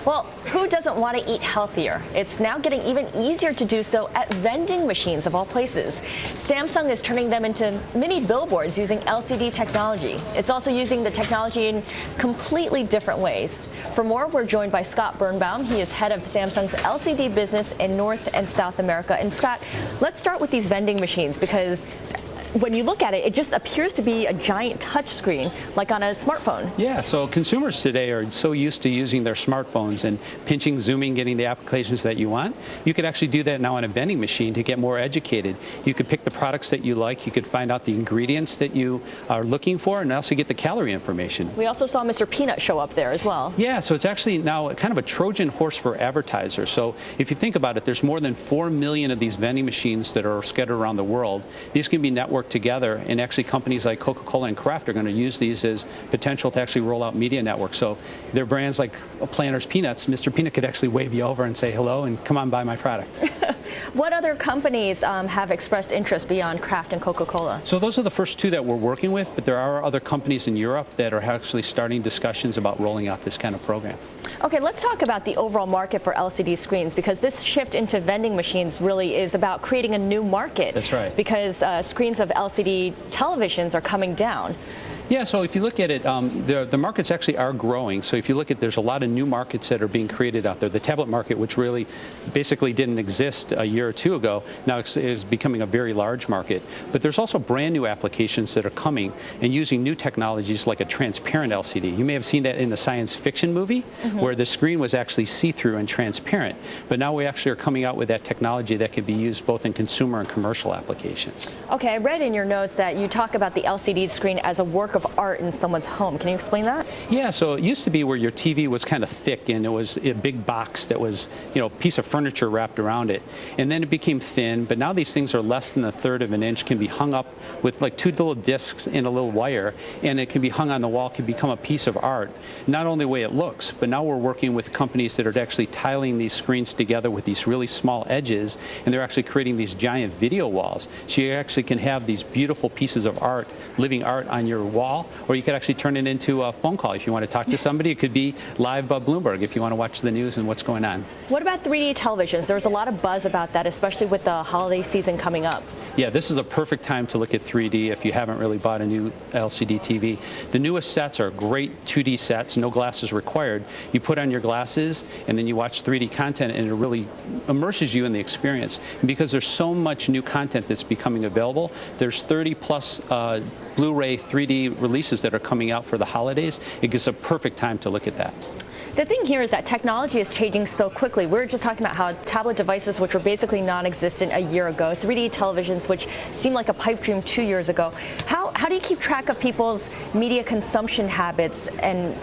Well, who doesn't want to eat healthier? It's now getting even easier to do so at vending machines of all places. Samsung is turning them into mini billboards using LCD technology. It's also using the technology in completely different ways. For more, we're joined by Scott Birnbaum. He is head of Samsung's LCD business in North and South America. And Scott, let's start with these vending machines, because when you look at it, it just appears to be a giant touch screen, like on a smartphone. Yeah, so consumers today are so used to using their smartphones and pinching, zooming, getting the applications that you want. You could actually do that now on a vending machine to get more educated. You could pick the products that you like. You could find out the ingredients that you are looking for, and also get the calorie information. We also saw Mr. Peanut show up there as well. Yeah, so it's actually now kind of a Trojan horse for advertisers. So if you think about it, there's more than 4 million of these vending machines that are scattered around the world. These can be networked together, and actually companies like Coca-Cola and Kraft are going to use these as potential to actually roll out media networks. So their brands like Planters Peanuts, Mr. Peanut could actually wave you over and say hello and come on buy my product. What other companies have expressed interest beyond Kraft and Coca-Cola? So those are the first two that we're working with, but there are other companies in Europe that are actually starting discussions about rolling out this kind of program. Okay, let's talk about the overall market for LCD screens, because this shift into vending machines really is about creating a new market. That's right. Because screens of LCD televisions are coming down. Yeah, so if you look at it, the markets actually are growing. So if you look at, there's a lot of new markets that are being created out there. The tablet market, which really basically didn't exist a year or two ago, now is becoming a very large market. But there's also brand new applications that are coming and using new technologies like a transparent LCD. You may have seen that in the science fiction movie, where the screen was actually see-through and transparent. But now we actually are coming out with that technology that can be used both in consumer and commercial applications. Okay, I read in your notes that you talk about the LCD screen as a work of art in someone's home. Can you explain that? Yeah, so it used to be where your TV was kind of thick and it was a big box that was, a piece of furniture wrapped around it. And then it became thin, but now these things are less than 1/3 of an inch, can be hung up with like 2 little discs and a little wire, and it can be hung on the wall, can become a piece of art. Not only the way it looks, but now we're working with companies that are actually tiling these screens together with these really small edges, and they're actually creating these giant video walls. So you actually can have these beautiful pieces of art, living art on your wall, or you could actually turn it into a phone call if you want to talk to somebody. It could be live Bloomberg if you want to watch the news and what's going on. What about 3D televisions? There's a lot of buzz about that, especially with the holiday season coming up. Yeah, this is a perfect time to look at 3D if you haven't really bought a new LCD TV. The newest sets are great 2D sets, no glasses required. You put on your glasses and then you watch 3D content, and it really immerses you in the experience. And because there's so much new content that's becoming available, there's 30 plus Blu-ray 3D releases that are coming out for the holidays. It gives a perfect time to look at that. The thing here is that technology is changing so quickly. We were just talking about how tablet devices, which were basically non-existent a year ago, 3D televisions, which seemed like a pipe dream 2 years ago. How do you keep track of people's media consumption habits and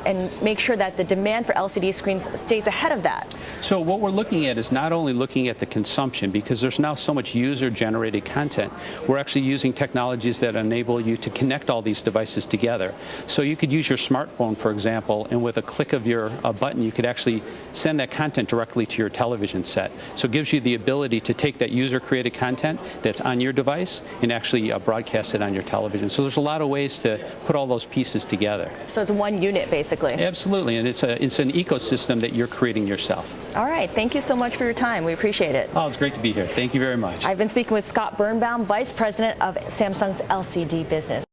make sure that the demand for LCD screens stays ahead of that? So what we're looking at is not only looking at the consumption, because there's now so much user-generated content. We're actually using technologies that enable you to connect all these devices together. So you could use your smartphone, for example, and with a click of your button, you could actually send that content directly to your television set. So it gives you the ability to take that user-created content that's on your device and actually broadcast it on your television. So there's a lot of ways to put all those pieces together. So it's one unit, basically. Absolutely, and it's an ecosystem that you're creating yourself. All right, thank you so much for your time. We appreciate it. Oh, it's great to be here. Thank you very much. I've been speaking with Scott Birnbaum, Vice President of Samsung's LCD business.